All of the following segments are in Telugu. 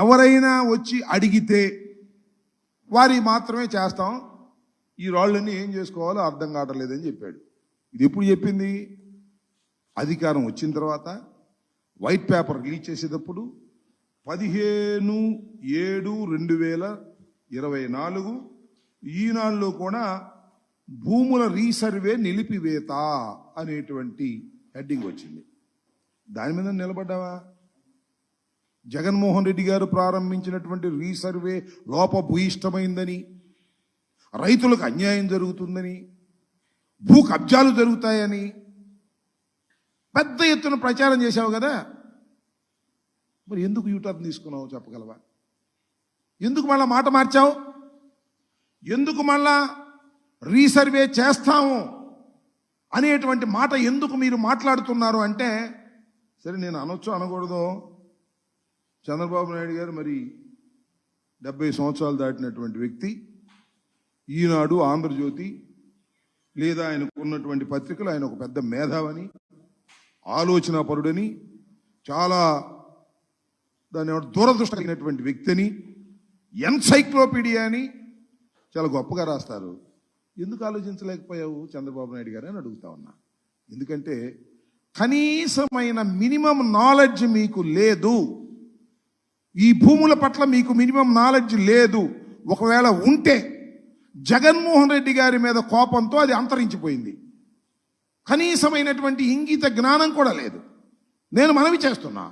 ఎవరైనా వచ్చి అడిగితే వారి మాత్రమే చేస్తాం, ఈ రాళ్ళన్నీ ఏం చేసుకోవాలో అర్థం కావట్లేదని చెప్పాడు. ఇది ఎప్పుడు చెప్పింది? అధికారం వచ్చిన తర్వాత వైట్ పేపర్ రిలీజ్ చేసేటప్పుడు 15/7/2024 ఈనాడులో కూడా భూముల రీసర్వే నిలిపివేత అనేటువంటి హెడ్డింగ్ వచ్చింది. దాని మీద నిలబడ్డావా? జగన్మోహన్ రెడ్డి గారు ప్రారంభించినటువంటి రీసర్వే లోపభూయిష్టమైందని, రైతులకు అన్యాయం జరుగుతుందని, భూ కబ్జాలు జరుగుతాయని పెద్ద ఎత్తున ప్రచారం చేశావు కదా. మరి ఎందుకు యూటర్న్ తీసుకున్నావు చెప్పగలవా? ఎందుకు మళ్ళా మాట మార్చావు? ఎందుకు మళ్ళా రీసర్వే చేస్తాము అనేటువంటి మాట ఎందుకు మీరు మాట్లాడుతున్నారు అంటే, సరే నేను అనొచ్చు అనకూడదు, చంద్రబాబు నాయుడు గారు మరి 70 సంవత్సరాలు దాటినటువంటి వ్యక్తి, ఈనాడు, ఆంధ్రజ్యోతి లేదా ఆయనకు ఉన్నటువంటి పత్రికలు ఆయన ఒక పెద్ద మేధావని, ఆలోచనాపరుడని, చాలా దాని దూరదృష్టి కలిగినటువంటి వ్యక్తిని, ఎన్సైక్లోపీడియా అని చాలా గొప్పగా రాస్తారు. ఎందుకు ఆలోచించలేకపోయావు చంద్రబాబు నాయుడు గారు అని అడుగుతా ఉన్నా. ఎందుకంటే కనీసమైన మినిమం నాలెడ్జ్ మీకు లేదు. ఈ భూముల పట్ల మీకు మినిమం నాలెడ్జ్ లేదు. ఒకవేళ ఉంటే జగన్మోహన్ రెడ్డి గారి మీద కోపంతో అది అంతరించిపోయింది. కనీసమైనటువంటి ఇంగిత జ్ఞానం కూడా లేదు. నేను మనవి చేస్తున్నా,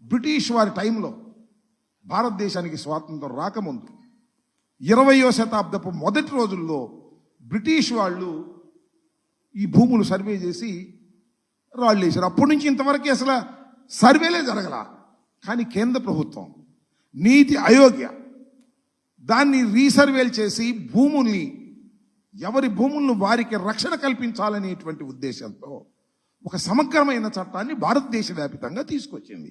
బ్రిటిష్ వారి టైంలో భారతదేశానికి స్వాతంత్రం రాకముందు 20వ శతాబ్దపు మొదటి రోజుల్లో బ్రిటిష్ వాళ్ళు ఈ భూములు సర్వే చేసి రాళ్ళు వేశారు. అప్పటి నుంచి ఇంతవరకు అసలు సర్వేలే జరగల. కానీ కేంద్ర ప్రభుత్వం, నీతి ఆయోగ్ దాన్ని రీసర్వేలు చేసి భూముల్ని, ఎవరి భూములను వారికి రక్షణ కల్పించాలనేటువంటి ఉద్దేశంతో ఒక సమగ్రమైన చట్టాన్ని భారతదేశ వ్యాప్తంగా తీసుకొచ్చింది.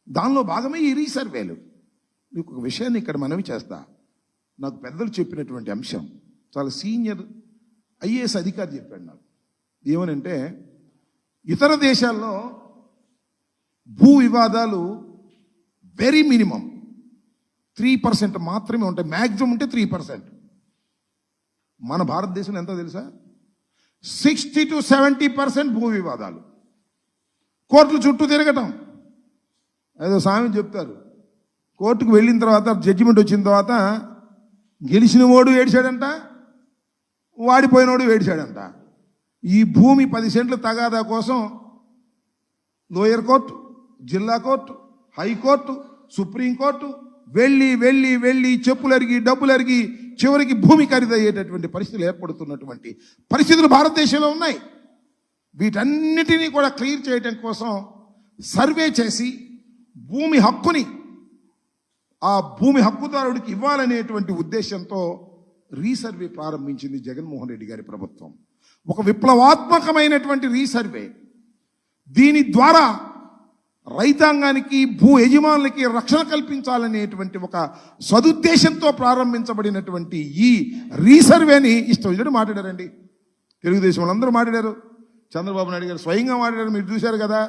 దానిలో భాగమే ఈ రీసర్వేలు. మీకు ఒక విషయాన్ని ఇక్కడ మనవి చేస్తా. నాకు పెద్దలు చెప్పినటువంటి అంశం, చాలా సీనియర్ ఐఏఎస్ అధికారి చెప్పాడు నాకు. ఏమనంటే, ఇతర దేశాల్లో భూ వివాదాలు వెరీ మినిమం 3% మాత్రమే ఉంటాయి, మ్యాక్సిమం ఉంటే 3%. మన భారతదేశంలో ఎంత తెలుసా? 60 to 70% భూ వివాదాలు. కోర్టులు చుట్టూ తిరగటం. ఏదో స్వామి చెప్తారు, కోర్టుకు వెళ్ళిన తర్వాత జడ్జిమెంట్ వచ్చిన తర్వాత గెలిచిన వాడు ఏడిచాడంట, వాడిపోయినోడు ఏడిచాడంట. ఈ భూమి 10 సెంట్లు తగాదా కోసం లోయర్ కోర్టు, జిల్లా కోర్టు, హైకోర్టు, సుప్రీంకోర్టు వెళ్ళి వెళ్ళి వెళ్ళి చెప్పులు అరిగి డబ్బులు అరిగి చివరికి భూమి ఖరీదయ్యేటటువంటి పరిస్థితులు ఏర్పడుతున్నటువంటి పరిస్థితులు భారతదేశంలో ఉన్నాయి. వీటన్నిటినీ కూడా క్లియర్ చేయడం కోసం సర్వే చేసి భూమి హక్కుని ఆ భూమి హక్కుదారుడికి ఇవ్వాలనేటువంటి ఉద్దేశంతో రీసర్వే ప్రారంభించింది జగన్మోహన్ రెడ్డి గారి ప్రభుత్వం. ఒక విప్లవాత్మకమైనటువంటి రీసర్వే. దీని ద్వారా రైతాంగానికి, భూ యజమానులకి రక్షణ కల్పించాలనేటువంటి ఒక సదుద్దేశంతో ప్రారంభించబడినటువంటి ఈ రీసర్వేని ఇష్టం వచ్చినట్టు మాట్లాడారండి. తెలుగుదేశం వాళ్ళందరూ మాట్లాడారు, చంద్రబాబు నాయుడు గారు స్వయంగా మాట్లాడారు. మీరు చూశారు కదా.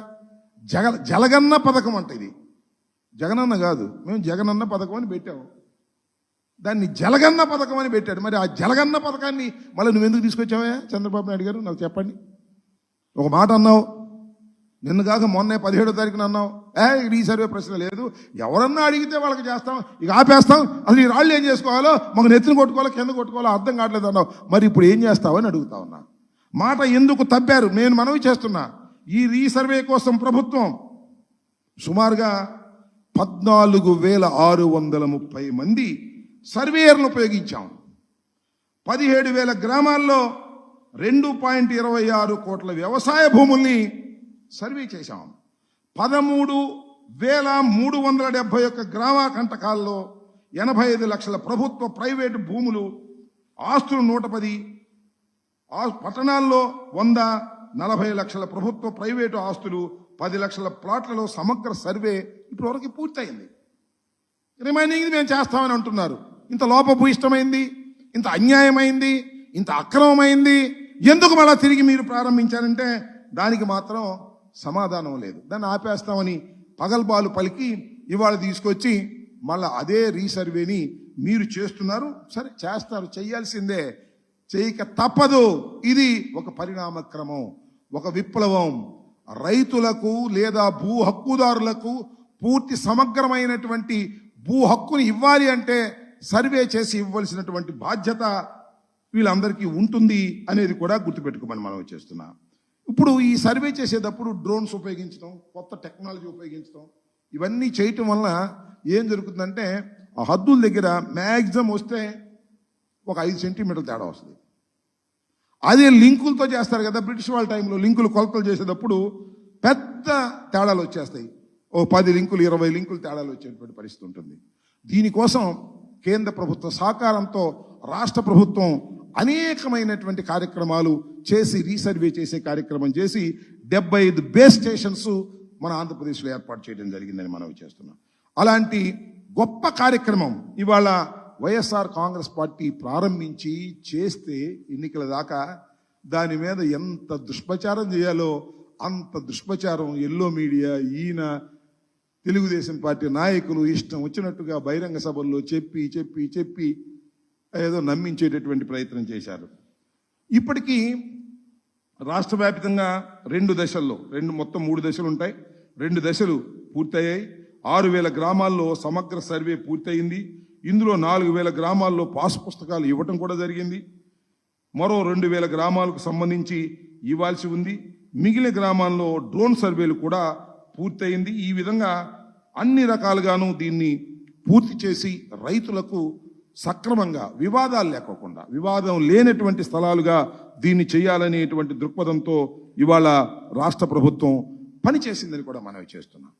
జలగన్న పథకం అంటే ఇది జగనన్న కాదు, మేము జగనన్న పథకం అని పెట్టాము. దాన్ని జలగన్న పథకం అని పెట్టాడు. మరి ఆ జలగన్న పథకాన్ని మళ్ళీ నువ్వెందుకు తీసుకొచ్చావా చంద్రబాబు నాయుడు గారు? నాకు చెప్పండి. ఒక మాట అన్నావు, నిన్న కాక మొన్నే 17వ తారీఖున అన్నావు, రీసర్వే ప్రశ్న లేదు, ఎవరన్నా అడిగితే వాళ్ళకి చేస్తాం, ఇక ఆపేస్తాం, అసలు ఈ రాళ్ళు ఏం చేసుకోవాలో, మాకు నెత్తిని కొట్టుకోవాలో కింద కొట్టుకోవాలో అర్థం కావట్లేదు అన్నావు. మరి ఇప్పుడు ఏం చేస్తావని అడుగుతా ఉన్నా. మాట ఎందుకు తప్పారు నేను మనవి చేస్తున్నా. ఈ రీసర్వే కోసం ప్రభుత్వం సుమారుగా 14,630 మంది సర్వేయర్లు ఉపయోగించాం. 17,000 గ్రామాల్లో 2.26 కోట్ల వ్యవసాయ భూముల్ని సర్వే చేశాం. 13,371 గ్రామ కంటకాల్లో 85 లక్షల ప్రభుత్వ ప్రైవేటు భూములు, ఆస్తులు 110, పట్టణాల్లో 100, 40 లక్షల ప్రభుత్వ ప్రైవేటు ఆస్తులు, 10 లక్షల ప్లాట్లలో సమగ్ర సర్వే ఇప్పటివరకు పూర్తయింది. రిమైనింగ్ మేము చేస్తామని అంటున్నారు. ఇంత లోపభూయిష్టమైంది, ఇంత అన్యాయమైంది, ఇంత అక్రమమైంది ఎందుకు మళ్ళా తిరిగి మీరు ప్రారంభించారంటే దానికి మాత్రం సమాధానం లేదు. దాన్ని ఆపేస్తామని పగల్బాలు పలికి ఇవాళ తీసుకొచ్చి మళ్ళా అదే రీసర్వేని మీరు చేస్తున్నారు. సరే చేస్తారు, చెయ్యాల్సిందే, చేయక తప్పదు. ఇది ఒక పరిణామక్రమం, ఒక విప్లవం. రైతులకు లేదా భూ హక్కుదారులకు పూర్తి సమగ్రమైనటువంటి భూ హక్కుని ఇవ్వాలి అంటే సర్వే చేసి ఇవ్వవలసినటువంటి బాధ్యత వీళ్ళందరికీ ఉంటుంది అనేది కూడా గుర్తుపెట్టుకోమని మనం చేస్తున్నాం. ఇప్పుడు ఈ సర్వే చేసేటప్పుడు డ్రోన్స్ ఉపయోగించడం, కొత్త టెక్నాలజీ ఉపయోగించడం, ఇవన్నీ చేయటం వల్ల ఏం జరుగుతుందంటే ఆ హద్దుల దగ్గర మ్యాక్సిమం వస్తే ఒక 5 సెంటీమీటర్ల తేడా వస్తుంది. అదే లింకులతో చేస్తారు కదా, బ్రిటిష్ వాళ్ళ టైంలో లింకులు కొలతలు చేసేటప్పుడు పెద్ద తేడాలు వచ్చేస్తాయి. ఓ 10 లింకులు 20 లింకులు తేడాలు వచ్చేటువంటి పరిస్థితి ఉంటుంది. దీనికోసం కేంద్ర ప్రభుత్వ సహకారంతో రాష్ట్ర ప్రభుత్వం అనేకమైనటువంటి కార్యక్రమాలు చేసి రీసర్వే చేసే కార్యక్రమం చేసి 75 బేస్ స్టేషన్స్ మన ఆంధ్రప్రదేశ్లో ఏర్పాటు చేయడం జరిగిందని మనం చేస్తున్నాం. అలాంటి గొప్ప కార్యక్రమం ఇవాళ వైఎస్ఆర్ కాంగ్రెస్ పార్టీ ప్రారంభించి చేస్తే ఎన్నికల దాకా దాని మీద ఎంత దుష్ప్రచారం చేయాలో అంత దుష్ప్రచారం ఎల్లో మీడియా, ఈయన తెలుగుదేశం పార్టీ నాయకులు ఇష్టం వచ్చినట్టుగా బహిరంగ సభల్లో చెప్పి చెప్పి చెప్పి ఏదో నమ్మించేటటువంటి ప్రయత్నం చేశారు. ఇప్పటికీ రాష్ట్ర వ్యాప్తంగా 2 దశల్లో మొత్తం 3 దశలు ఉంటాయి. 2 దశలు పూర్తయ్యాయి. 6,000 గ్రామాల్లో సమగ్ర సర్వే పూర్తయింది. ఇందులో 4,000 గ్రామాల్లో పాస్ పుస్తకాలు ఇవ్వటం కూడా జరిగింది. మరో 2,000 గ్రామాలకు సంబంధించి ఇవ్వాల్సి ఉంది. మిగిలిన గ్రామాల్లో డ్రోన్ సర్వేలు కూడా పూర్తయింది. ఈ విధంగా అన్ని రకాలుగాను దీన్ని పూర్తి చేసి రైతులకు సక్రమంగా వివాదాలు లేకోకుండా, వివాదం లేనటువంటి స్థలాలుగా దీన్ని చేయాలనేటువంటి దృక్పథంతో ఇవాళ రాష్ట్ర ప్రభుత్వం పనిచేసిందని కూడా మనవి చేస్తున్నాం.